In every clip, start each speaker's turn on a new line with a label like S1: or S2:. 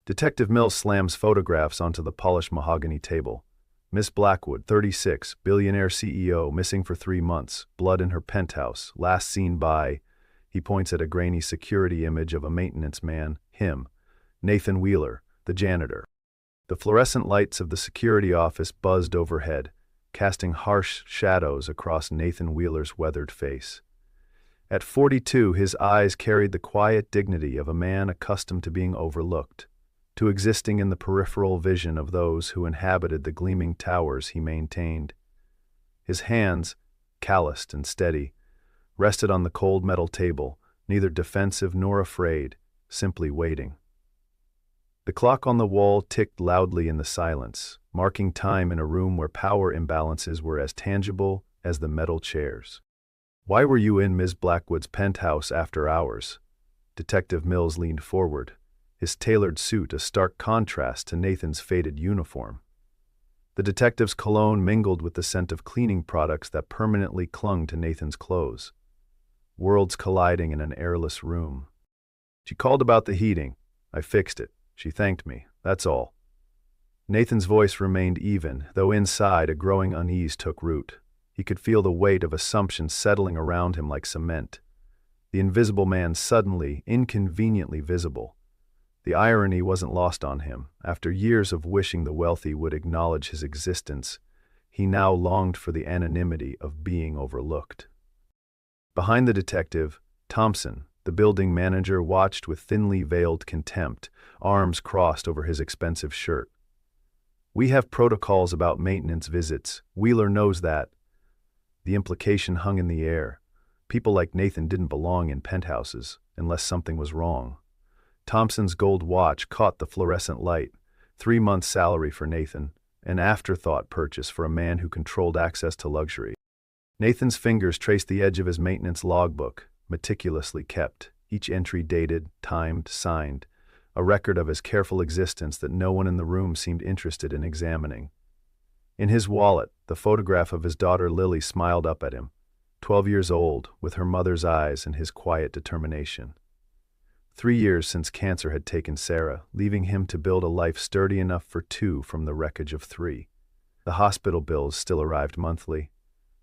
S1: Detective Mills slams photographs onto the polished mahogany table. Miss Blackwood, 36, billionaire CEO, missing for 3 months, blood in her penthouse, last seen by... He points at a grainy security image of a maintenance man, him, Nathan Wheeler, the janitor. The fluorescent lights of the security office buzzed overhead, casting harsh shadows across Nathan Wheeler's weathered face. At 42, his eyes carried the quiet dignity of a man accustomed to being overlooked, to existing in the peripheral vision of those who inhabited the gleaming towers he maintained. His hands, calloused and steady, rested on the cold metal table, neither defensive nor afraid, simply waiting. The clock on the wall ticked loudly in the silence, marking time in a room where power imbalances were as tangible as the metal chairs. "Why were you in Ms. Blackwood's penthouse after hours?" Detective Mills leaned forward, his tailored suit a stark contrast to Nathan's faded uniform. The detective's cologne mingled with the scent of cleaning products that permanently clung to Nathan's clothes. Worlds colliding in an airless room. "She called about the heating. I fixed it. She thanked me. That's all." Nathan's voice remained even, though inside a growing unease took root. He could feel the weight of assumptions settling around him like cement. The invisible man suddenly, inconveniently visible. The irony wasn't lost on him. After years of wishing the wealthy would acknowledge his existence, he now longed for the anonymity of being overlooked. Behind the detective, Thompson, the building manager, watched with thinly veiled contempt, arms crossed over his expensive shirt. "We have protocols about maintenance visits. Wheeler knows that." The implication hung in the air. People like Nathan didn't belong in penthouses, unless something was wrong. Thompson's gold watch caught the fluorescent light. 3 months' salary for Nathan, an afterthought purchase for a man who controlled access to luxury. Nathan's fingers traced the edge of his maintenance logbook, meticulously kept, each entry dated, timed, signed, a record of his careful existence that no one in the room seemed interested in examining. In his wallet, the photograph of his daughter Lily smiled up at him, 12 years old, with her mother's eyes and his quiet determination. 3 years since cancer had taken Sarah, leaving him to build a life sturdy enough for 2 from the wreckage of 3. The hospital bills still arrived monthly,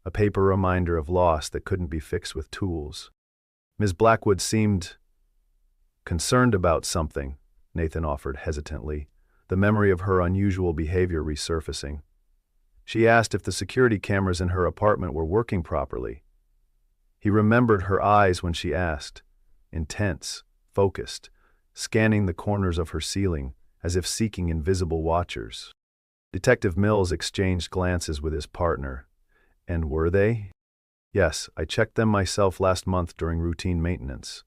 S1: a paper reminder of loss that couldn't be fixed with tools. Ms. Blackwood seemed concerned about something, Nathan offered hesitantly, the memory of her unusual behavior resurfacing. She asked if the security cameras in her apartment were working properly. He remembered her eyes when she asked, intense, focused, scanning the corners of her ceiling as if seeking invisible watchers. Detective Mills exchanged glances with his partner. "And were they?" "Yes, I checked them myself last month during routine maintenance."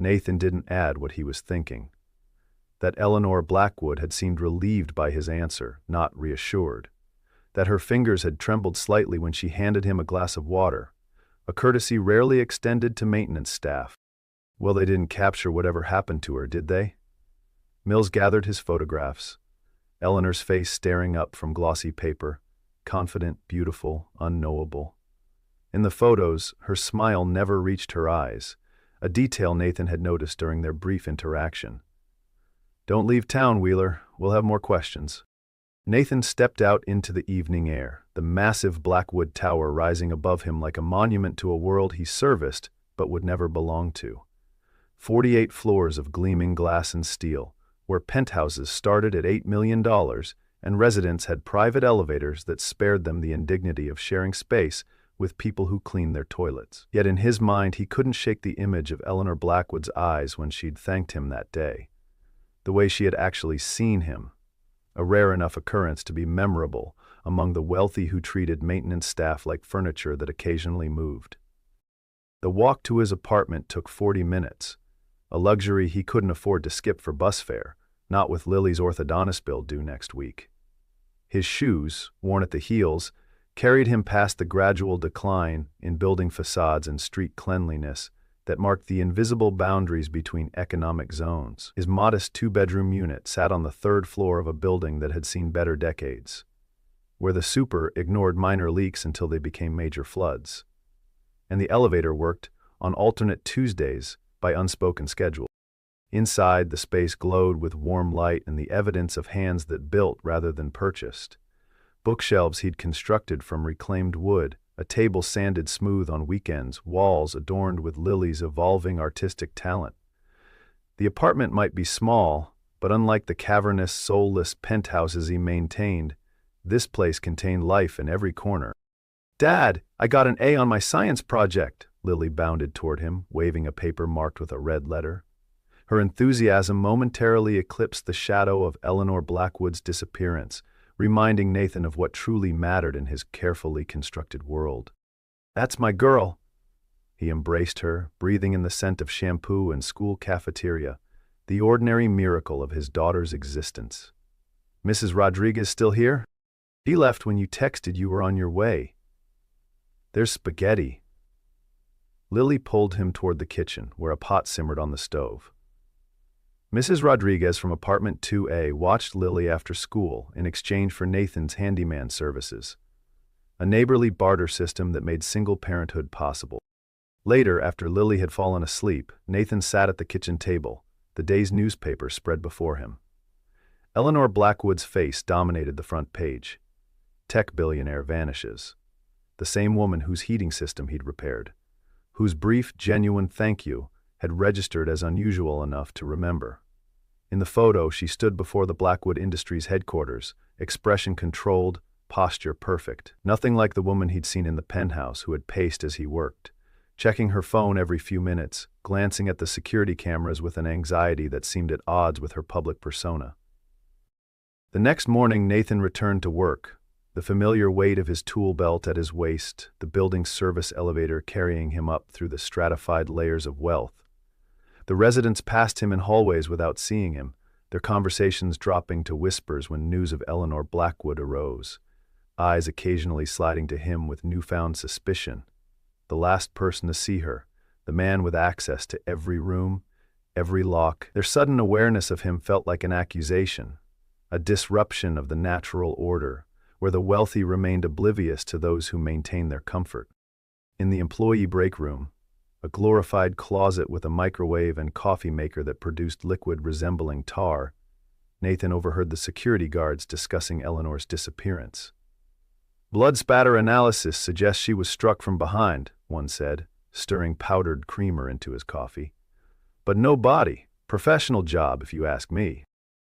S1: Nathan didn't add what he was thinking. That Eleanor Blackwood had seemed relieved by his answer, not reassured. That her fingers had trembled slightly when she handed him a glass of water, a courtesy rarely extended to maintenance staff. Well, they didn't capture whatever happened to her, did they? Mills gathered his photographs, Eleanor's face staring up from glossy paper, confident, beautiful, unknowable. In the photos, her smile never reached her eyes, a detail Nathan had noticed during their brief interaction. "Don't leave town, Wheeler. We'll have more questions." Nathan stepped out into the evening air, the massive Blackwood Tower rising above him like a monument to a world he serviced but would never belong to. 48 floors of gleaming glass and steel, where penthouses started at $8 million and residents had private elevators that spared them the indignity of sharing space with people who cleaned their toilets. Yet in his mind he couldn't shake the image of Eleanor Blackwood's eyes when she'd thanked him that day. The way she had actually seen him, a rare enough occurrence to be memorable among the wealthy who treated maintenance staff like furniture that occasionally moved. The walk to his apartment took 40 minutes, a luxury he couldn't afford to skip for bus fare, not with Lily's orthodontist bill due next week. His shoes, worn at the heels, carried him past the gradual decline in building facades and street cleanliness that marked the invisible boundaries between economic zones. His modest 2-bedroom unit sat on the 3rd floor of a building that had seen better decades, where the super ignored minor leaks until they became major floods. And the elevator worked on alternate Tuesdays by unspoken schedule. Inside, the space glowed with warm light and the evidence of hands that built rather than purchased. Bookshelves he'd constructed from reclaimed wood, a table sanded smooth on weekends, walls adorned with Lily's evolving artistic talent. The apartment might be small, but unlike the cavernous, soulless penthouses he maintained, this place contained life in every corner. "Dad, I got an A on my science project," Lily bounded toward him, waving a paper marked with a red letter. Her enthusiasm momentarily eclipsed the shadow of Eleanor Blackwood's disappearance, reminding Nathan of what truly mattered in his carefully constructed world. "That's my girl." He embraced her, breathing in the scent of shampoo and school cafeteria, the ordinary miracle of his daughter's existence. "Mrs. Rodriguez still here?" "He left when you texted you were on your way." "There's spaghetti." Lily pulled him toward the kitchen, where a pot simmered on the stove. Mrs. Rodriguez from apartment 2A watched Lily after school in exchange for Nathan's handyman services, a neighborly barter system that made single parenthood possible. Later, after Lily had fallen asleep, Nathan sat at the kitchen table, the day's newspaper spread before him. Eleanor Blackwood's face dominated the front page. Tech billionaire vanishes. The same woman whose heating system he'd repaired, whose brief, genuine thank you had registered as unusual enough to remember. In the photo, she stood before the Blackwood Industries headquarters, expression controlled, posture perfect. Nothing like the woman he'd seen in the penthouse who had paced as he worked, checking her phone every few minutes, glancing at the security cameras with an anxiety that seemed at odds with her public persona. The next morning, Nathan returned to work, the familiar weight of his tool belt at his waist, the building service elevator carrying him up through the stratified layers of wealth. The residents passed him in hallways without seeing him, their conversations dropping to whispers when news of Eleanor Blackwood arose, eyes occasionally sliding to him with newfound suspicion. The last person to see her, the man with access to every room, every lock. Their sudden awareness of him felt like an accusation, a disruption of the natural order, where the wealthy remained oblivious to those who maintained their comfort. In the employee break room, a glorified closet with a microwave and coffee maker that produced liquid resembling tar, Nathan overheard the security guards discussing Eleanor's disappearance. "Blood spatter analysis suggests she was struck from behind," one said, stirring powdered creamer into his coffee. "But no body. Professional job, if you ask me."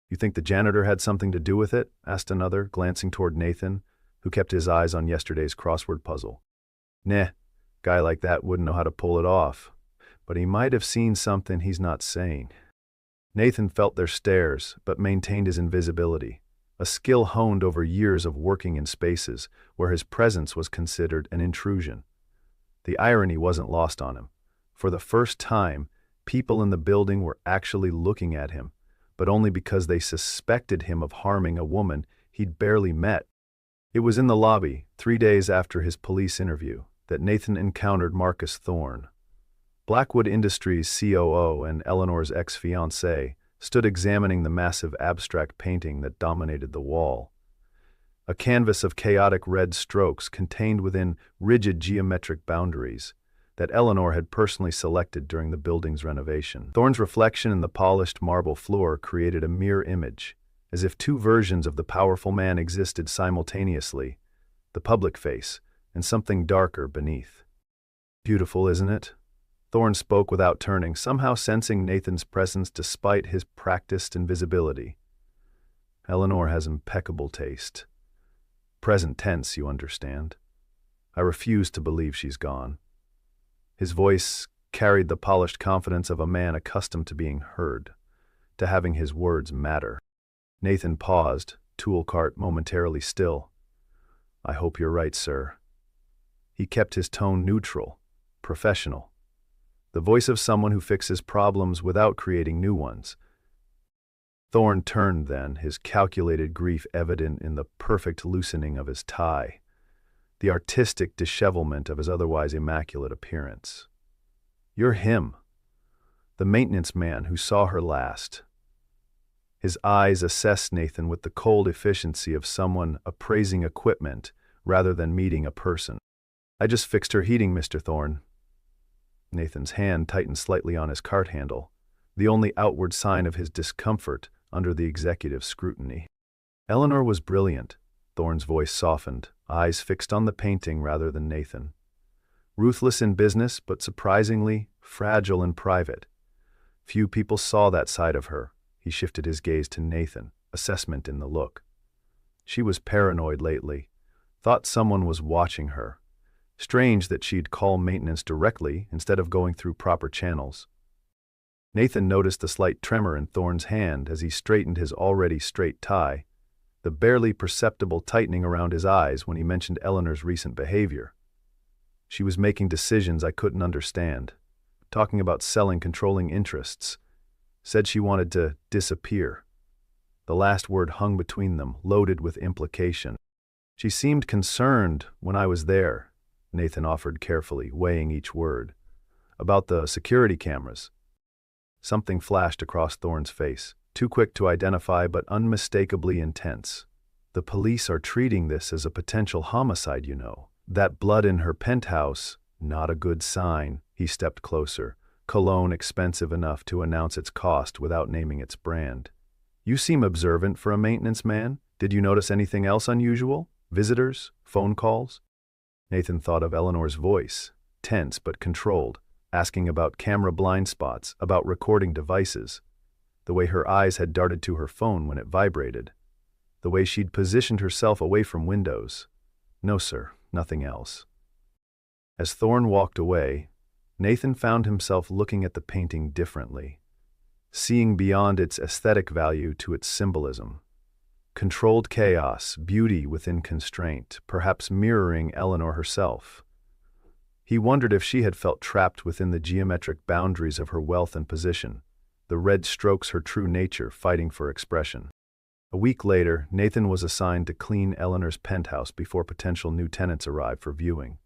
S1: "You think the janitor had something to do with it?" asked another, glancing toward Nathan, who kept his eyes on yesterday's crossword puzzle. "Nah. Guy like that wouldn't know how to pull it off, but he might have seen something he's not saying." Nathan felt their stares, but maintained his invisibility, a skill honed over years of working in spaces where his presence was considered an intrusion. The irony wasn't lost on him. For the first time, people in the building were actually looking at him, but only because they suspected him of harming a woman he'd barely met. It was in the lobby, 3 days after his police interview, that Nathan encountered Marcus Thorne. Blackwood Industries' COO and Eleanor's ex-fiancé stood examining the massive abstract painting that dominated the wall. A canvas of chaotic red strokes contained within rigid geometric boundaries that Eleanor had personally selected during the building's renovation. Thorne's reflection in the polished marble floor created a mirror image, as if two versions of the powerful man existed simultaneously, the public face and something darker beneath. "Beautiful, isn't it?" Thorne spoke without turning, somehow sensing Nathan's presence despite his practiced invisibility. "Eleanor has impeccable taste. Present tense, you understand. I refuse to believe she's gone." His voice carried the polished confidence of a man accustomed to being heard, to having his words matter. Nathan paused, tool cart momentarily still. "I hope you're right, sir." He kept his tone neutral, professional, the voice of someone who fixes problems without creating new ones. Thorne turned then, his calculated grief evident in the perfect loosening of his tie, the artistic dishevelment of his otherwise immaculate appearance. "You're him, the maintenance man who saw her last." His eyes assessed Nathan with the cold efficiency of someone appraising equipment rather than meeting a person. "I just fixed her heating, Mr. Thorne." Nathan's hand tightened slightly on his cart handle, the only outward sign of his discomfort under the executive's scrutiny. Eleanor was brilliant. Thorne's voice softened, eyes fixed on the painting rather than Nathan. Ruthless in business, but surprisingly fragile in private. Few people saw that side of her. He shifted his gaze to Nathan, assessment in the look. She was paranoid lately. Thought someone was watching her. Strange that she'd call maintenance directly instead of going through proper channels. Nathan noticed the slight tremor in Thorne's hand as he straightened his already straight tie, the barely perceptible tightening around his eyes when he mentioned Eleanor's recent behavior. She was making decisions I couldn't understand, talking about selling controlling interests, said she wanted to disappear. The last word hung between them, loaded with implication. She seemed concerned when I was there, Nathan offered carefully, weighing each word. About the security cameras. Something flashed across Thorne's face, too quick to identify but unmistakably intense. The police are treating this as a potential homicide, you know. That blood in her penthouse, not a good sign. He stepped closer, cologne expensive enough to announce its cost without naming its brand. You seem observant for a maintenance man. Did you notice anything else unusual? Visitors? Phone calls? Nathan thought of Eleanor's voice, tense but controlled, asking about camera blind spots, about recording devices, the way her eyes had darted to her phone when it vibrated, the way she'd positioned herself away from windows. No, sir, nothing else. As Thorne walked away, Nathan found himself looking at the painting differently, seeing beyond its aesthetic value to its symbolism. Controlled chaos, beauty within constraint, perhaps mirroring Eleanor herself. He wondered if she had felt trapped within the geometric boundaries of her wealth and position, the red strokes her true nature fighting for expression. A week later, Nathan was assigned to clean Eleanor's penthouse before potential new tenants arrived for viewing.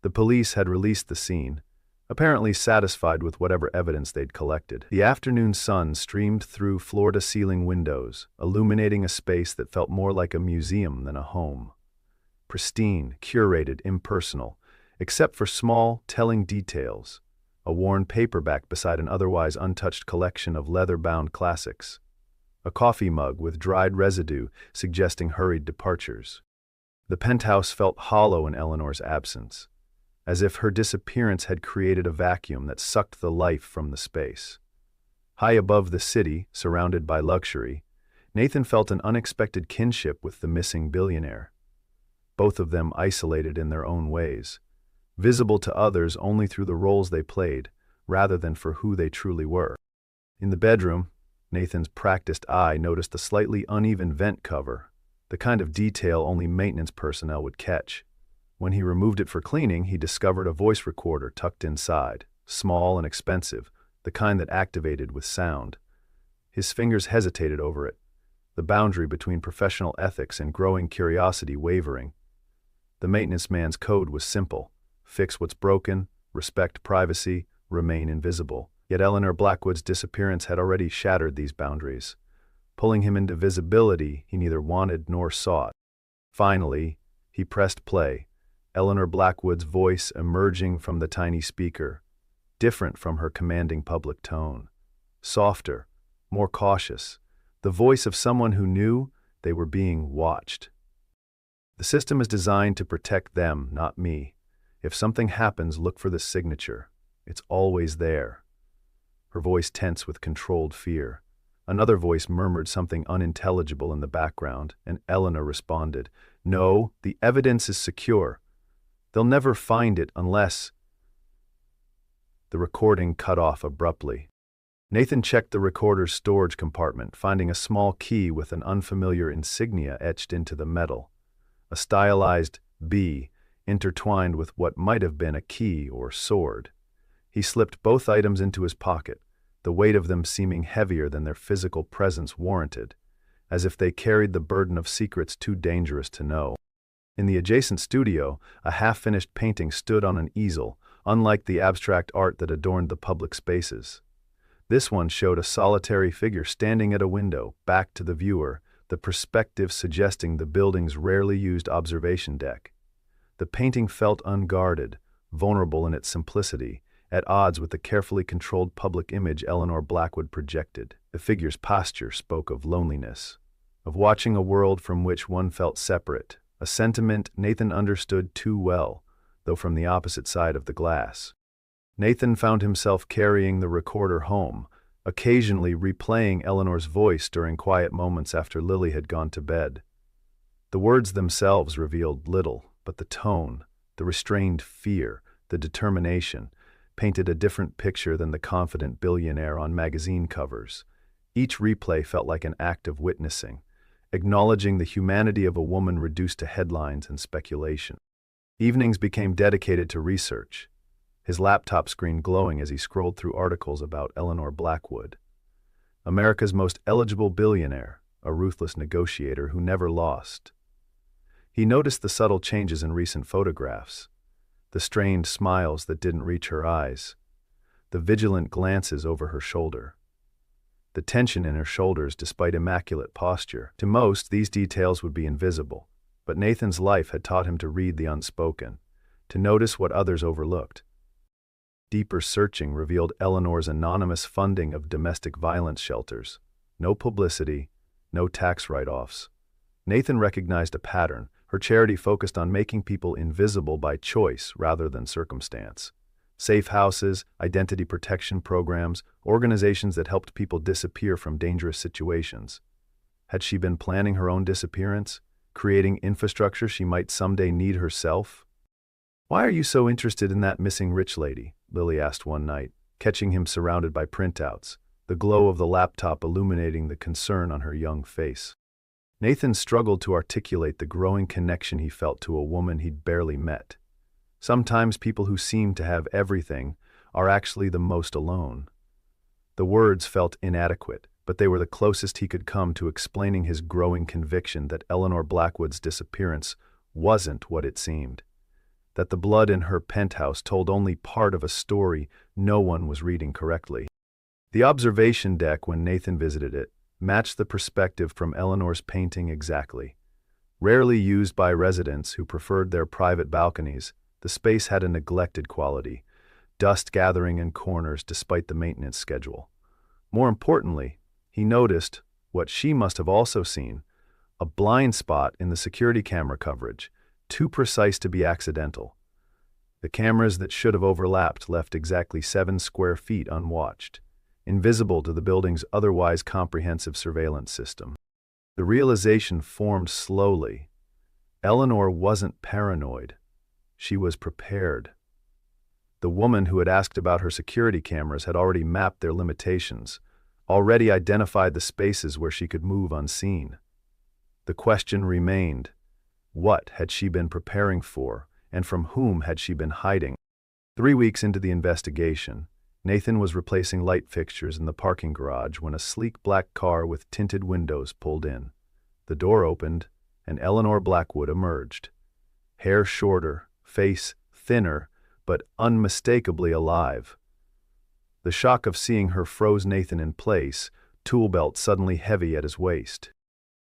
S1: The police had released the scene, apparently satisfied with whatever evidence they'd collected. The afternoon sun streamed through floor-to-ceiling windows, illuminating a space that felt more like a museum than a home. Pristine, curated, impersonal, except for small, telling details, a worn paperback beside an otherwise untouched collection of leather-bound classics, a coffee mug with dried residue suggesting hurried departures. The penthouse felt hollow in Eleanor's absence, as if her disappearance had created a vacuum that sucked the life from the space. High above the city, surrounded by luxury, Nathan felt an unexpected kinship with the missing billionaire. Both of them isolated in their own ways, visible to others only through the roles they played, rather than for who they truly were. In the bedroom, Nathan's practiced eye noticed the slightly uneven vent cover, the kind of detail only maintenance personnel would catch. When he removed it for cleaning, he discovered a voice recorder tucked inside, small and expensive, the kind that activated with sound. His fingers hesitated over it, the boundary between professional ethics and growing curiosity wavering. The maintenance man's code was simple: fix what's broken, respect privacy, remain invisible. Yet Eleanor Blackwood's disappearance had already shattered these boundaries, pulling him into visibility he neither wanted nor sought. Finally, he pressed play, Eleanor Blackwood's voice emerging from the tiny speaker, different from her commanding public tone. Softer, more cautious, the voice of someone who knew they were being watched. The system is designed to protect them, not me. If something happens, look for the signature. It's always there. Her voice tense with controlled fear. Another voice murmured something unintelligible in the background, and Eleanor responded, "No, the evidence is secure. They'll never find it unless—" The recording cut off abruptly. Nathan checked the recorder's storage compartment, finding a small key with an unfamiliar insignia etched into the metal. A stylized B, intertwined with what might have been a key or sword. He slipped both items into his pocket, the weight of them seeming heavier than their physical presence warranted, as if they carried the burden of secrets too dangerous to know. In the adjacent studio, a half-finished painting stood on an easel, unlike the abstract art that adorned the public spaces. This one showed a solitary figure standing at a window, back to the viewer, the perspective suggesting the building's rarely used observation deck. The painting felt unguarded, vulnerable in its simplicity, at odds with the carefully controlled public image Eleanor Blackwood projected. The figure's posture spoke of loneliness, of watching a world from which one felt separate, a sentiment Nathan understood too well, though from the opposite side of the glass. Nathan found himself carrying the recorder home, occasionally replaying Eleanor's voice during quiet moments after Lily had gone to bed. The words themselves revealed little, but the tone, the restrained fear, the determination, painted a different picture than the confident billionaire on magazine covers. Each replay felt like an act of witnessing, acknowledging the humanity of a woman reduced to headlines and speculation. Evenings became dedicated to research, his laptop screen glowing as he scrolled through articles about Eleanor Blackwood, America's most eligible billionaire, a ruthless negotiator who never lost. He noticed the subtle changes in recent photographs, the strained smiles that didn't reach her eyes, the vigilant glances over her shoulder, the tension in her shoulders despite immaculate posture. To most, these details would be invisible, but Nathan's life had taught him to read the unspoken, to notice what others overlooked. Deeper searching revealed Eleanor's anonymous funding of domestic violence shelters. No publicity, no tax write-offs. Nathan recognized a pattern. Her charity focused on making people invisible by choice rather than circumstance. Safe houses, identity protection programs, organizations that helped people disappear from dangerous situations. Had she been planning her own disappearance, creating infrastructure she might someday need herself? "Why are you so interested in that missing rich lady?" Lily asked one night, catching him surrounded by printouts, the glow of the laptop illuminating the concern on her young face. Nathan struggled to articulate the growing connection he felt to a woman he'd barely met. Sometimes people who seem to have everything are actually the most alone. The words felt inadequate, but they were the closest he could come to explaining his growing conviction that Eleanor Blackwood's disappearance wasn't what it seemed, that the blood in her penthouse told only part of a story no one was reading correctly. The observation deck, when Nathan visited it, matched the perspective from Eleanor's painting exactly. Rarely used by residents who preferred their private balconies, the space had a neglected quality, dust gathering in corners despite the maintenance schedule. More importantly, he noticed, what she must have also seen, a blind spot in the security camera coverage, too precise to be accidental. The cameras that should have overlapped left exactly 7 square feet unwatched, invisible to the building's otherwise comprehensive surveillance system. The realization formed slowly. Eleanor wasn't paranoid. She was prepared. The woman who had asked about her security cameras had already mapped their limitations, already identified the spaces where she could move unseen. The question remained, what had she been preparing for, and from whom had she been hiding? 3 weeks into the investigation, Nathan was replacing light fixtures in the parking garage when a sleek black car with tinted windows pulled in. The door opened, and Eleanor Blackwood emerged. Hair shorter, face thinner, but unmistakably alive. The shock of seeing her froze Nathan in place, tool belt suddenly heavy at his waist.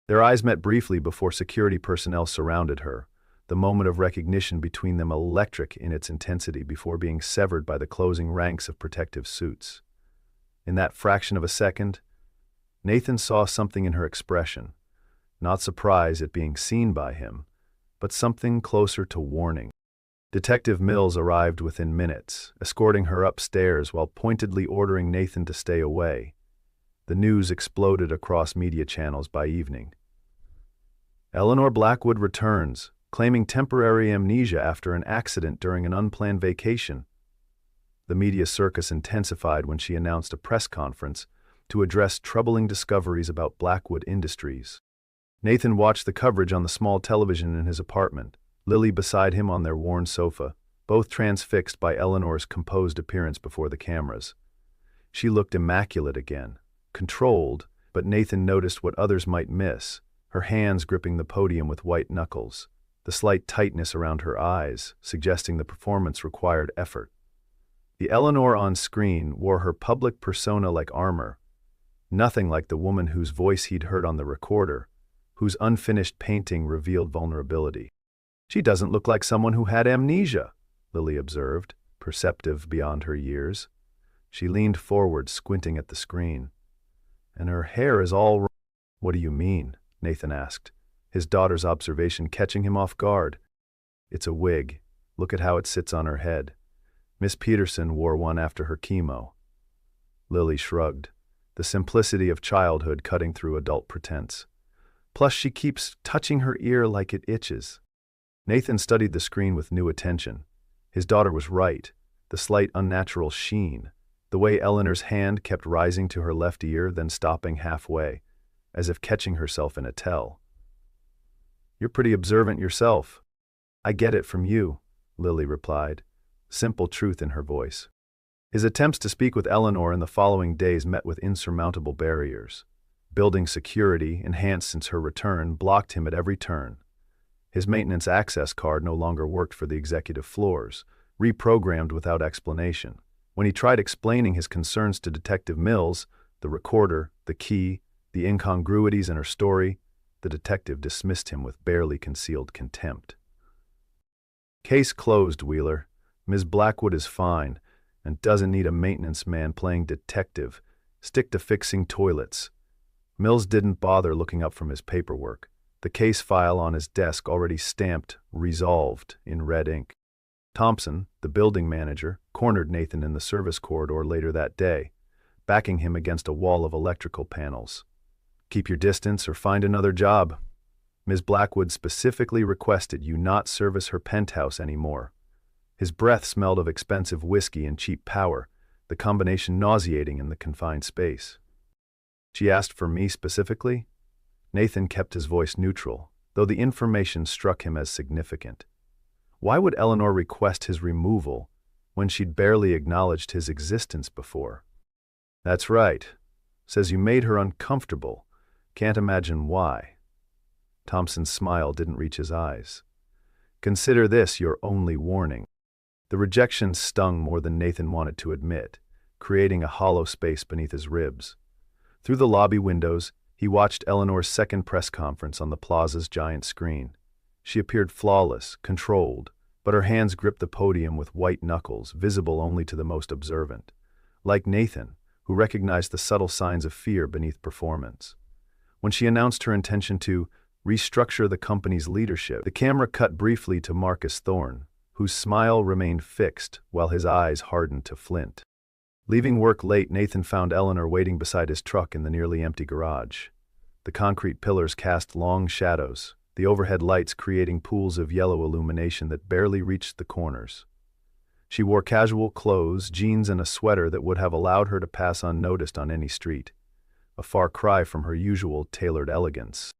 S1: Their eyes met briefly before security personnel surrounded her, the moment of recognition between them electric in its intensity before being severed by the closing ranks of protective suits. In that fraction of a second, Nathan saw something in her expression, not surprise at being seen by him, but something closer to warning. Detective Mills arrived within minutes, escorting her upstairs while pointedly ordering Nathan to stay away. The news exploded across media channels by evening. Eleanor Blackwood returns, claiming temporary amnesia after an accident during an unplanned vacation. The media circus intensified when she announced a press conference to address troubling discoveries about Blackwood Industries. Nathan watched the coverage on the small television in his apartment, Lily beside him on their worn sofa, both transfixed by Eleanor's composed appearance before the cameras. She looked immaculate again, controlled, but Nathan noticed what others might miss, her hands gripping the podium with white knuckles, the slight tightness around her eyes, suggesting the performance required effort. The Eleanor on screen wore her public persona like armor, nothing like the woman whose voice he'd heard on the recorder, whose unfinished painting revealed vulnerability. "She doesn't look like someone who had amnesia," Lily observed, perceptive beyond her years. She leaned forward, squinting at the screen. And her hair is all wrong. What do you mean? Nathan asked, his daughter's observation catching him off guard. It's a wig. Look at how it sits on her head. Miss Peterson wore one after her chemo. Lily shrugged, the simplicity of childhood cutting through adult pretense. Plus, she keeps touching her ear like it itches. Nathan studied the screen with new attention. His daughter was right. The slight unnatural sheen, the way Eleanor's hand kept rising to her left ear, then stopping halfway, as if catching herself in a tell. You're pretty observant yourself. I get it from you, Lily replied, simple truth in her voice. His attempts to speak with Eleanor in the following days met with insurmountable barriers. Building security, enhanced since her return, blocked him at every turn. His maintenance access card no longer worked for the executive floors, reprogrammed without explanation. When he tried explaining his concerns to Detective Mills, the recorder, the key, the incongruities in her story, the detective dismissed him with barely concealed contempt. Case closed, Wheeler. Ms. Blackwood is fine and doesn't need a maintenance man playing detective. Stick to fixing toilets. Mills didn't bother looking up from his paperwork, the case file on his desk already stamped "Resolved" in red ink. Thompson, the building manager, cornered Nathan in the service corridor later that day, backing him against a wall of electrical panels. Keep your distance or find another job. Ms. Blackwood specifically requested you not service her penthouse anymore. His breath smelled of expensive whiskey and cheap power, the combination nauseating in the confined space. She asked for me specifically? Nathan kept his voice neutral, though the information struck him as significant. Why would Eleanor request his removal when she'd barely acknowledged his existence before? That's right. Says you made her uncomfortable. Can't imagine why. Thompson's smile didn't reach his eyes. Consider this your only warning. The rejection stung more than Nathan wanted to admit, creating a hollow space beneath his ribs. Through the lobby windows, he watched Eleanor's second press conference on the plaza's giant screen. She appeared flawless, controlled, but her hands gripped the podium with white knuckles, visible only to the most observant. Like Nathan, who recognized the subtle signs of fear beneath performance. When she announced her intention to restructure the company's leadership, the camera cut briefly to Marcus Thorne, whose smile remained fixed while his eyes hardened to flint. Leaving work late, Nathan found Eleanor waiting beside his truck in the nearly empty garage. The concrete pillars cast long shadows, the overhead lights creating pools of yellow illumination that barely reached the corners. She wore casual clothes, jeans, and a sweater that would have allowed her to pass unnoticed on any street, a far cry from her usual tailored elegance.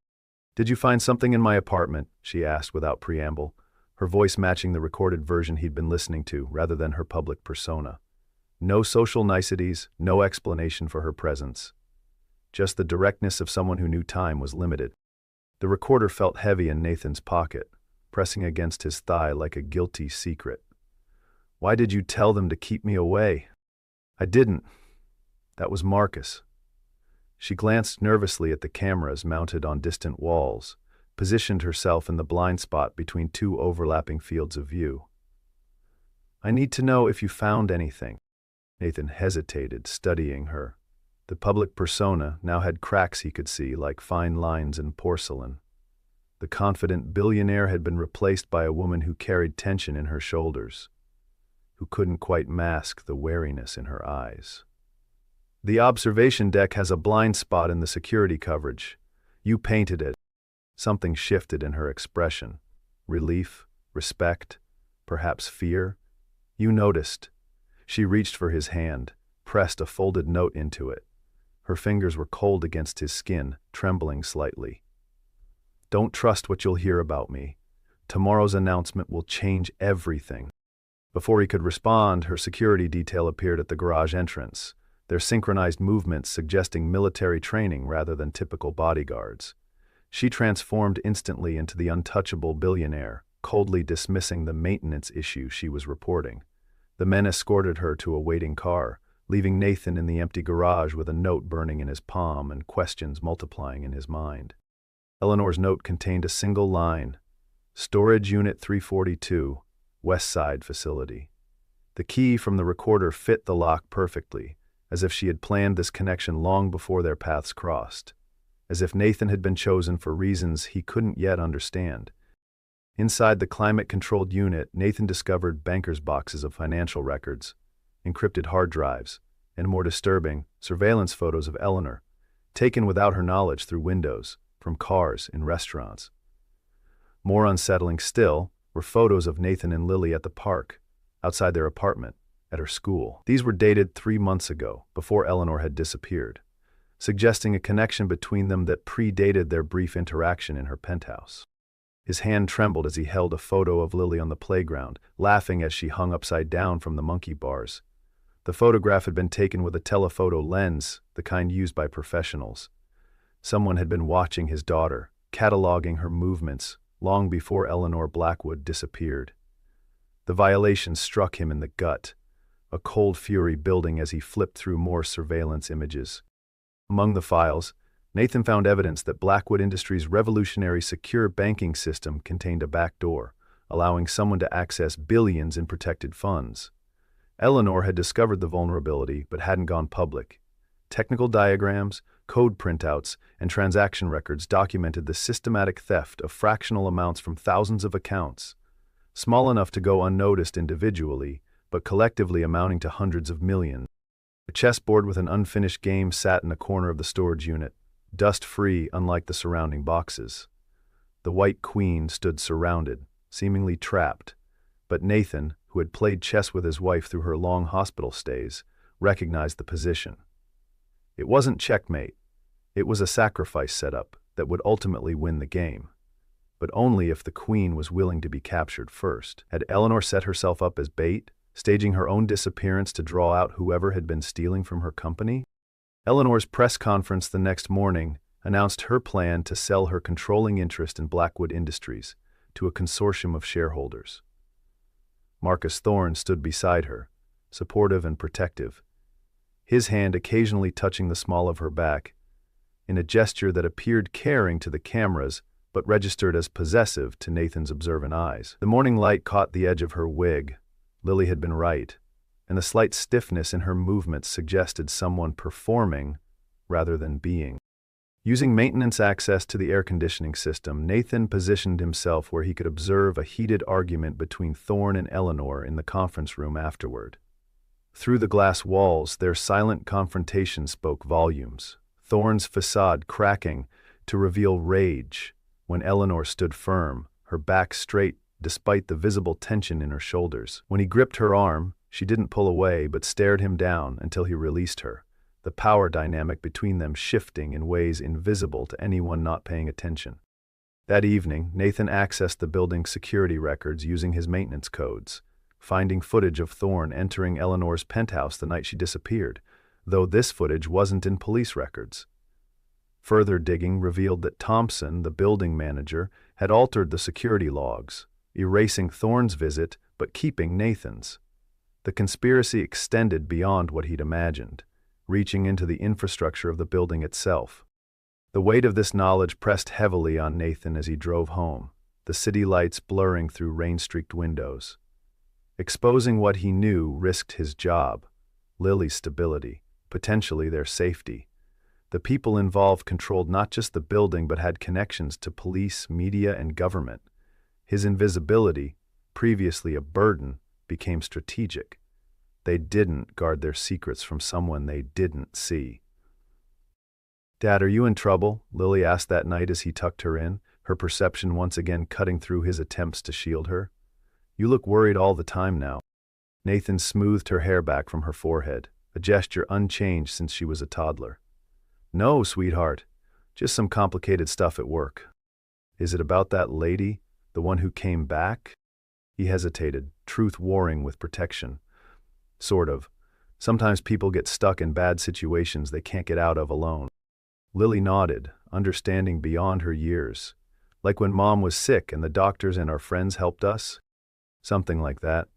S1: Did you find something in my apartment? She asked without preamble, her voice matching the recorded version he'd been listening to rather than her public persona. No social niceties, no explanation for her presence. Just the directness of someone who knew time was limited. The recorder felt heavy in Nathan's pocket, pressing against his thigh like a guilty secret. Why did you tell them to keep me away? I didn't. That was Marcus. She glanced nervously at the cameras mounted on distant walls, positioned herself in the blind spot between two overlapping fields of view. I need to know if you found anything. Nathan hesitated, studying her. The public persona now had cracks he could see, like fine lines in porcelain. The confident billionaire had been replaced by a woman who carried tension in her shoulders, who couldn't quite mask the wariness in her eyes. The observation deck has a blind spot in the security coverage. You painted it. Something shifted in her expression. Relief, respect, perhaps fear. You noticed. She reached for his hand, pressed a folded note into it. Her fingers were cold against his skin, trembling slightly. Don't trust what you'll hear about me. Tomorrow's announcement will change everything. Before he could respond, her security detail appeared at the garage entrance, their synchronized movements suggesting military training rather than typical bodyguards. She transformed instantly into the untouchable billionaire, coldly dismissing the maintenance issue she was reporting. The men escorted her to a waiting car, leaving Nathan in the empty garage with a note burning in his palm and questions multiplying in his mind. Eleanor's note contained a single line: Storage Unit 342, West Side Facility. The key from the recorder fit the lock perfectly, as if she had planned this connection long before their paths crossed, as if Nathan had been chosen for reasons he couldn't yet understand. Inside the climate-controlled unit, Nathan discovered bankers' boxes of financial records, encrypted hard drives, and more disturbing, surveillance photos of Eleanor, taken without her knowledge through windows, from cars in restaurants. More unsettling still were photos of Nathan and Lily at the park, outside their apartment, at her school. These were dated 3 months ago, before Eleanor had disappeared, suggesting a connection between them that predated their brief interaction in her penthouse. His hand trembled as he held a photo of Lily on the playground, laughing as she hung upside down from the monkey bars. The photograph had been taken with a telephoto lens, the kind used by professionals. Someone had been watching his daughter, cataloging her movements, long before Eleanor Blackwood disappeared. The violation struck him in the gut, a cold fury building as he flipped through more surveillance images. Among the files, Nathan found evidence that Blackwood Industries' revolutionary secure banking system contained a backdoor, allowing someone to access billions in protected funds. Eleanor had discovered the vulnerability but hadn't gone public. Technical diagrams, code printouts, and transaction records documented the systematic theft of fractional amounts from thousands of accounts, small enough to go unnoticed individually, but collectively amounting to hundreds of millions. A chessboard with an unfinished game sat in a corner of the storage unit, dust-free unlike the surrounding boxes. The White Queen stood surrounded, seemingly trapped, but Nathan, who had played chess with his wife through her long hospital stays, recognized the position. It wasn't checkmate. It was a sacrifice setup that would ultimately win the game, but only if the Queen was willing to be captured first. Had Eleanor set herself up as bait, staging her own disappearance to draw out whoever had been stealing from her company? Eleanor's press conference the next morning announced her plan to sell her controlling interest in Blackwood Industries to a consortium of shareholders. Marcus Thorne stood beside her, supportive and protective, his hand occasionally touching the small of her back, in a gesture that appeared caring to the cameras but registered as possessive to Nathan's observant eyes. The morning light caught the edge of her wig. Lily had been right, and the slight stiffness in her movements suggested someone performing rather than being. Using maintenance access to the air conditioning system, Nathan positioned himself where he could observe a heated argument between Thorne and Eleanor in the conference room afterward. Through the glass walls, their silent confrontation spoke volumes, Thorne's facade cracking to reveal rage when Eleanor stood firm, her back straight despite the visible tension in her shoulders. When he gripped her arm, she didn't pull away but stared him down until he released her, the power dynamic between them shifting in ways invisible to anyone not paying attention. That evening, Nathan accessed the building's security records using his maintenance codes, finding footage of Thorne entering Eleanor's penthouse the night she disappeared, though this footage wasn't in police records. Further digging revealed that Thompson, the building manager, had altered the security logs, erasing Thorne's visit but keeping Nathan's. The conspiracy extended beyond what he'd imagined, reaching into the infrastructure of the building itself. The weight of this knowledge pressed heavily on Nathan as he drove home, the city lights blurring through rain-streaked windows. Exposing what he knew risked his job, Lily's stability, potentially their safety. The people involved controlled not just the building but had connections to police, media, and government. His invisibility, previously a burden, became strategic. They didn't guard their secrets from someone they didn't see. "Dad, are you in trouble?" Lily asked that night as he tucked her in, her perception once again cutting through his attempts to shield her. "You look worried all the time now." Nathan smoothed her hair back from her forehead, a gesture unchanged since she was a toddler. "No, sweetheart, just some complicated stuff at work." "Is it about that lady, the one who came back?" He hesitated, truth warring with protection. "Sort of. Sometimes people get stuck in bad situations they can't get out of alone." Lily nodded, understanding beyond her years. "Like when Mom was sick and the doctors and our friends helped us?" "Something like that."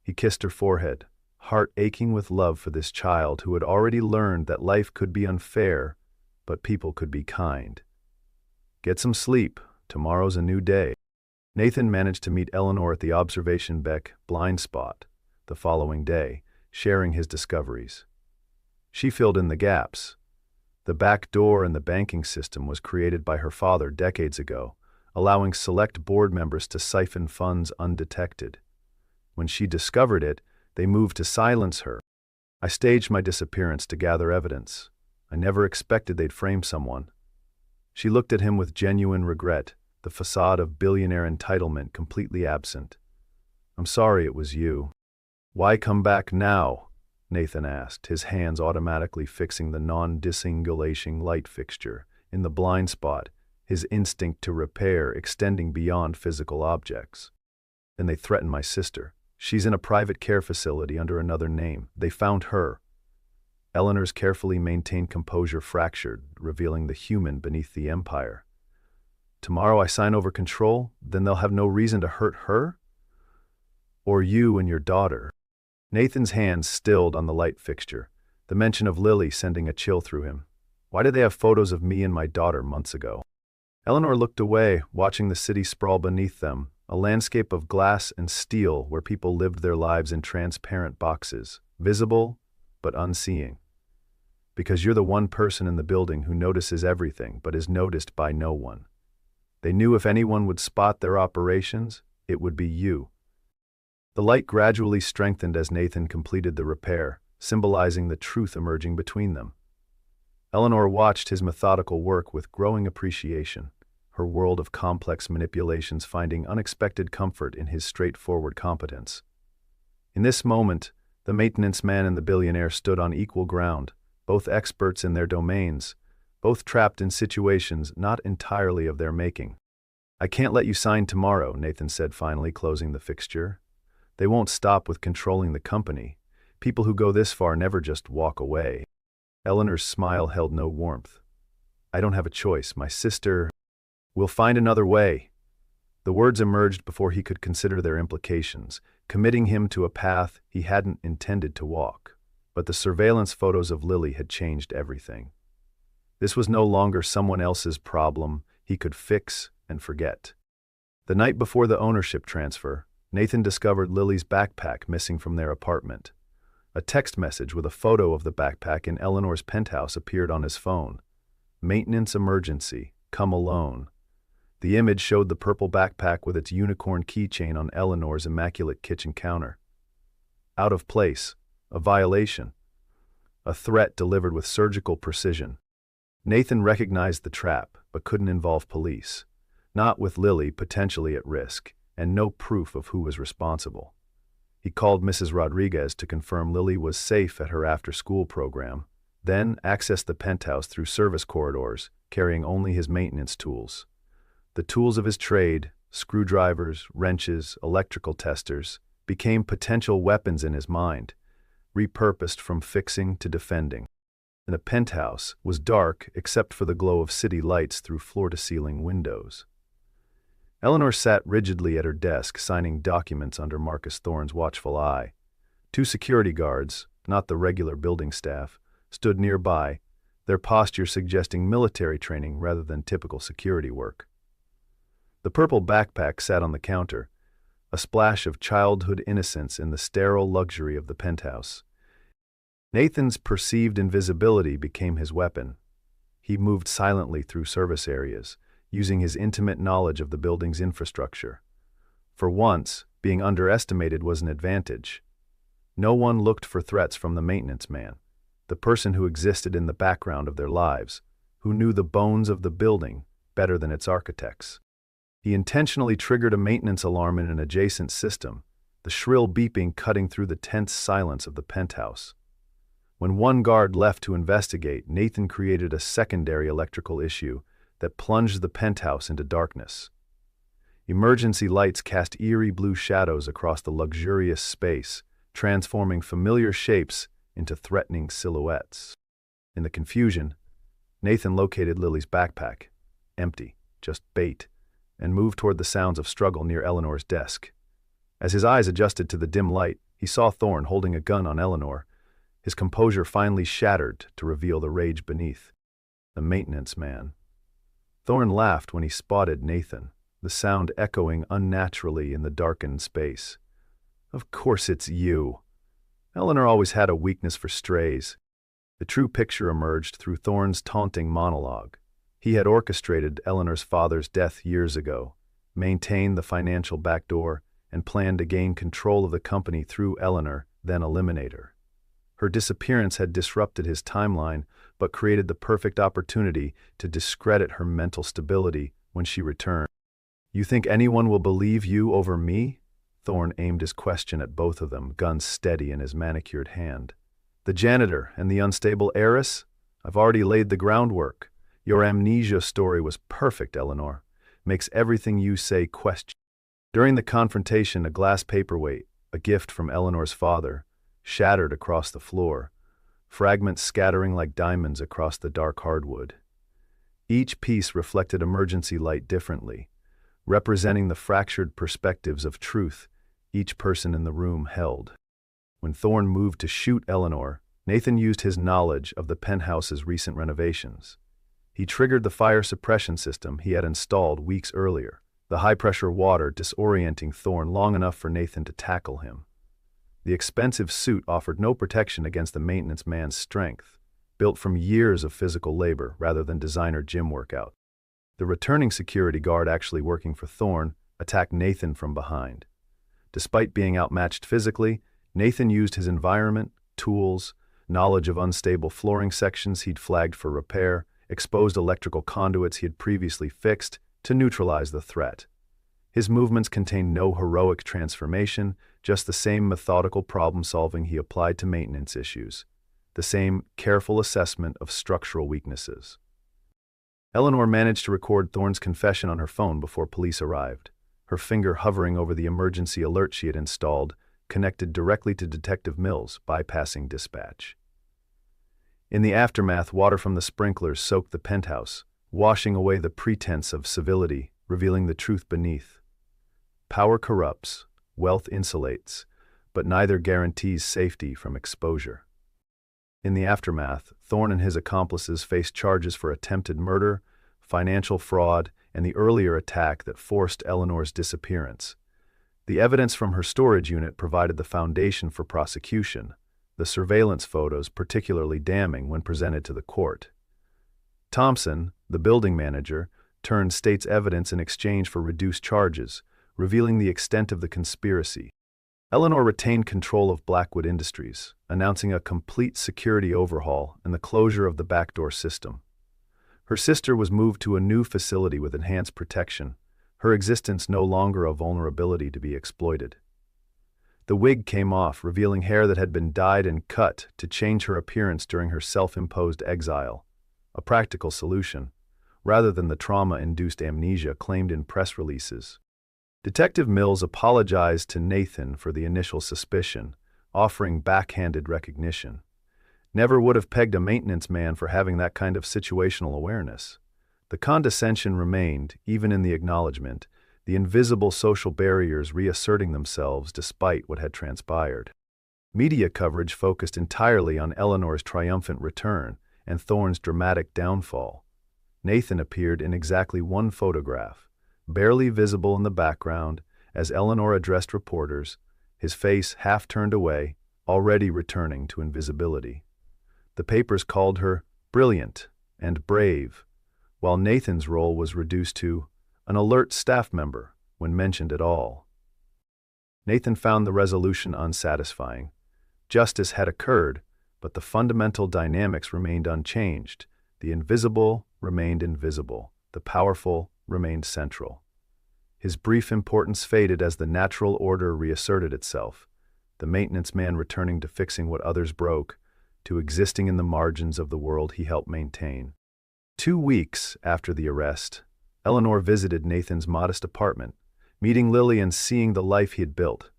S1: He kissed her forehead, heart aching with love for this child who had already learned that life could be unfair, but people could be kind. "Get some sleep. Tomorrow's a new day." Nathan managed to meet Eleanor at the observation deck blind spot, the following day, sharing his discoveries. She filled in the gaps. The back door in the banking system was created by her father decades ago, allowing select board members to siphon funds undetected. When she discovered it, they moved to silence her. I staged my disappearance to gather evidence. I never expected they'd frame someone. She looked at him with genuine regret, the facade of billionaire entitlement completely absent. I'm sorry it was you. Why come back now? Nathan asked, his hands automatically fixing the non-disingulation light fixture in the blind spot, his instinct to repair extending beyond physical objects. Then they threatened my sister. She's in a private care facility under another name. They found her. Eleanor's carefully maintained composure fractured, revealing the human beneath the empire. Tomorrow I sign over control, then they'll have no reason to hurt her? Or you and your daughter? Nathan's hands stilled on the light fixture, the mention of Lily sending a chill through him. Why did they have photos of me and my daughter months ago? Eleanor looked away, watching the city sprawl beneath them, a landscape of glass and steel where people lived their lives in transparent boxes, visible but unseeing. Because you're the one person in the building who notices everything but is noticed by no one. They knew if anyone would spot their operations, it would be you. The light gradually strengthened as Nathan completed the repair, symbolizing the truth emerging between them. Eleanor watched his methodical work with growing appreciation, her world of complex manipulations finding unexpected comfort in his straightforward competence. In this moment, the maintenance man and the billionaire stood on equal ground, both experts in their domains, both trapped in situations not entirely of their making. I can't let you sign tomorrow, Nathan said finally, closing the fixture. They won't stop with controlling the company. People who go this far never just walk away. Eleanor's smile held no warmth. I don't have a choice. My sister... We'll find another way. The words emerged before he could consider their implications, committing him to a path he hadn't intended to walk. But the surveillance photos of Lily had changed everything. This was no longer someone else's problem he could fix and forget. The night before the ownership transfer, Nathan discovered Lily's backpack missing from their apartment. A text message with a photo of the backpack in Eleanor's penthouse appeared on his phone. Maintenance emergency, come alone. The image showed the purple backpack with its unicorn keychain on Eleanor's immaculate kitchen counter. Out of place, a violation, a threat delivered with surgical precision. Nathan recognized the trap, but couldn't involve police. Not with Lily potentially at risk, and no proof of who was responsible. He called Mrs. Rodriguez to confirm Lily was safe at her after-school program, then accessed the penthouse through service corridors, carrying only his maintenance tools. The tools of his trade, screwdrivers, wrenches, electrical testers, became potential weapons in his mind, repurposed from fixing to defending. And the penthouse was dark except for the glow of city lights through floor-to-ceiling windows. Eleanor sat rigidly at her desk, signing documents under Marcus Thorne's watchful eye. Two security guards, not the regular building staff, stood nearby, their posture suggesting military training rather than typical security work. The purple backpack sat on the counter, a splash of childhood innocence in the sterile luxury of the penthouse. Nathan's perceived invisibility became his weapon. He moved silently through service areas, using his intimate knowledge of the building's infrastructure. For once, being underestimated was an advantage. No one looked for threats from the maintenance man, the person who existed in the background of their lives, who knew the bones of the building better than its architects. He intentionally triggered a maintenance alarm in an adjacent system, the shrill beeping cutting through the tense silence of the penthouse. When one guard left to investigate, Nathan created a secondary electrical issue that plunged the penthouse into darkness. Emergency lights cast eerie blue shadows across the luxurious space, transforming familiar shapes into threatening silhouettes. In the confusion, Nathan located Lily's backpack, empty, just bait, and moved toward the sounds of struggle near Eleanor's desk. As his eyes adjusted to the dim light, he saw Thorne holding a gun on Eleanor, his composure finally shattered to reveal the rage beneath. The maintenance man. Thorne laughed when he spotted Nathan, the sound echoing unnaturally in the darkened space. Of course it's you. Eleanor always had a weakness for strays. The true picture emerged through Thorne's taunting monologue. He had orchestrated Eleanor's father's death years ago, maintained the financial backdoor, and planned to gain control of the company through Eleanor, then eliminate her. Her disappearance had disrupted his timeline, but created the perfect opportunity to discredit her mental stability when she returned. You think anyone will believe you over me? Thorne aimed his question at both of them, gun steady in his manicured hand. The janitor and the unstable heiress? I've already laid the groundwork. Your amnesia story was perfect, Eleanor. Makes everything you say question. During the confrontation, a glass paperweight, a gift from Eleanor's father, shattered across the floor, fragments scattering like diamonds across the dark hardwood. Each piece reflected emergency light differently, representing the fractured perspectives of truth each person in the room held. When Thorne moved to shoot Eleanor, Nathan used his knowledge of the penthouse's recent renovations. He triggered the fire suppression system he had installed weeks earlier, the high-pressure water disorienting Thorne long enough for Nathan to tackle him. The expensive suit offered no protection against the maintenance man's strength, built from years of physical labor rather than designer gym workout. The returning security guard actually working for Thorne attacked Nathan from behind. Despite being outmatched physically, Nathan used his environment, tools, knowledge of unstable flooring sections he'd flagged for repair, exposed electrical conduits he had previously fixed to neutralize the threat. His movements contained no heroic transformation, just the same methodical problem-solving he applied to maintenance issues, the same careful assessment of structural weaknesses. Eleanor managed to record Thorne's confession on her phone before police arrived, her finger hovering over the emergency alert she had installed, connected directly to Detective Mills, bypassing dispatch. In the aftermath, water from the sprinklers soaked the penthouse, washing away the pretense of civility, revealing the truth beneath. Power corrupts, wealth insulates, but neither guarantees safety from exposure. In the aftermath, Thorne and his accomplices faced charges for attempted murder, financial fraud, and the earlier attack that forced Eleanor's disappearance. The evidence from her storage unit provided the foundation for prosecution, the surveillance photos particularly damning when presented to the court. Thompson, the building manager, turned state's evidence in exchange for reduced charges, revealing the extent of the conspiracy. Eleanor retained control of Blackwood Industries, announcing a complete security overhaul and the closure of the backdoor system. Her sister was moved to a new facility with enhanced protection, her existence no longer a vulnerability to be exploited. The wig came off, revealing hair that had been dyed and cut to change her appearance during her self-imposed exile, a practical solution, rather than the trauma-induced amnesia claimed in press releases. Detective Mills apologized to Nathan for the initial suspicion, offering backhanded recognition. Never would have pegged a maintenance man for having that kind of situational awareness. The condescension remained, even in the acknowledgement, the invisible social barriers reasserting themselves despite what had transpired. Media coverage focused entirely on Eleanor's triumphant return and Thorne's dramatic downfall. Nathan appeared in exactly one photograph, barely visible in the background, as Eleanor addressed reporters, his face half turned away, already returning to invisibility. The papers called her brilliant and brave, while Nathan's role was reduced to an alert staff member when mentioned at all. Nathan found the resolution unsatisfying. Justice had occurred, but the fundamental dynamics remained unchanged. The invisible remained invisible. The powerful remained central. His brief importance faded as the natural order reasserted itself, the maintenance man returning to fixing what others broke, to existing in the margins of the world he helped maintain. 2 weeks after the arrest, Eleanor visited Nathan's modest apartment, meeting Lily and seeing the life he had built.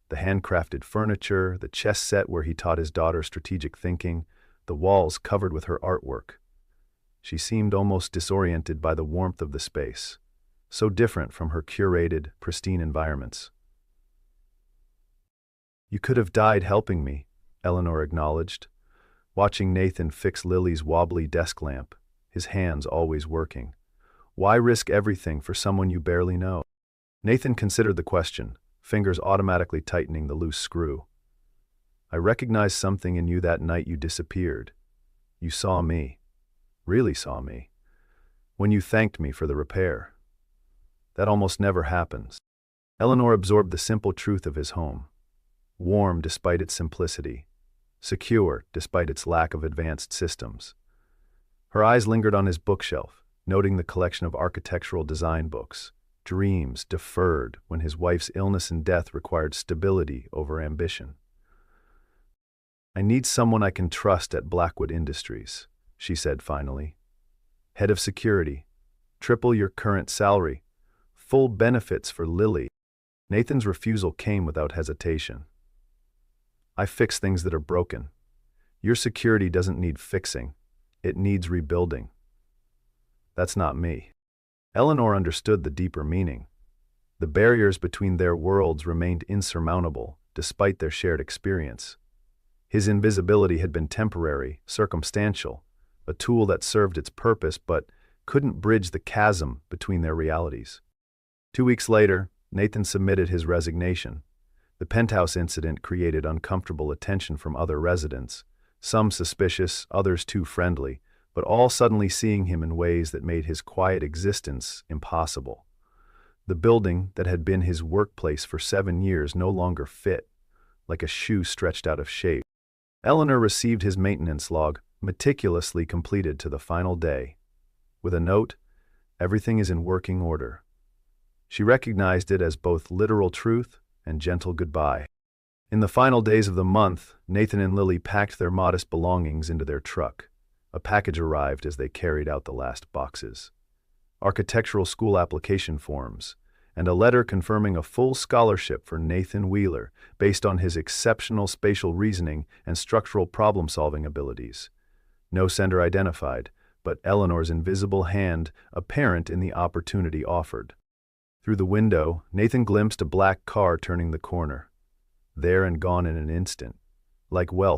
S1: The handcrafted furniture, the chess set where he taught his daughter strategic thinking, the walls covered with her artwork. She seemed almost disoriented by the warmth of the space, so different from her curated, pristine environments. "You could have died helping me," Eleanor acknowledged, watching Nathan fix Lily's wobbly desk lamp, his hands always working. "Why risk everything for someone you barely know?" Nathan considered the question, fingers automatically tightening the loose screw. I recognized something in you that night you disappeared. You saw me. Really saw me. When you thanked me for the repair. That almost never happens. Eleanor absorbed the simple truth of his home. Warm despite its simplicity. Secure despite its lack of advanced systems. Her eyes lingered on his bookshelf, noting the collection of architectural design books, dreams deferred when his wife's illness and death required stability over ambition. I need someone I can trust at Blackwood Industries, she said finally. Head of security, triple your current salary, full benefits for Lily. Nathan's refusal came without hesitation. I fix things that are broken. Your security doesn't need fixing. It needs rebuilding. That's not me. Eleanor understood the deeper meaning. The barriers between their worlds remained insurmountable, despite their shared experience. His invisibility had been temporary, circumstantial, a tool that served its purpose but couldn't bridge the chasm between their realities. 2 weeks later, Nathan submitted his resignation. The penthouse incident created uncomfortable attention from other residents, some suspicious, others too friendly, but all suddenly seeing him in ways that made his quiet existence impossible. The building that had been his workplace for 7 years no longer fit, like a shoe stretched out of shape. Eleanor received his maintenance log, meticulously completed to the final day. With a note, "Everything is in working order." She recognized it as both literal truth and gentle goodbye. In the final days of the month, Nathan and Lily packed their modest belongings into their truck. A package arrived as they carried out the last boxes. Architectural school application forms, and a letter confirming a full scholarship for Nathan Wheeler based on his exceptional spatial reasoning and structural problem-solving abilities. No sender identified, but Eleanor's invisible hand apparent in the opportunity offered. Through the window, Nathan glimpsed a black car turning the corner. There and gone in an instant. Like wealth,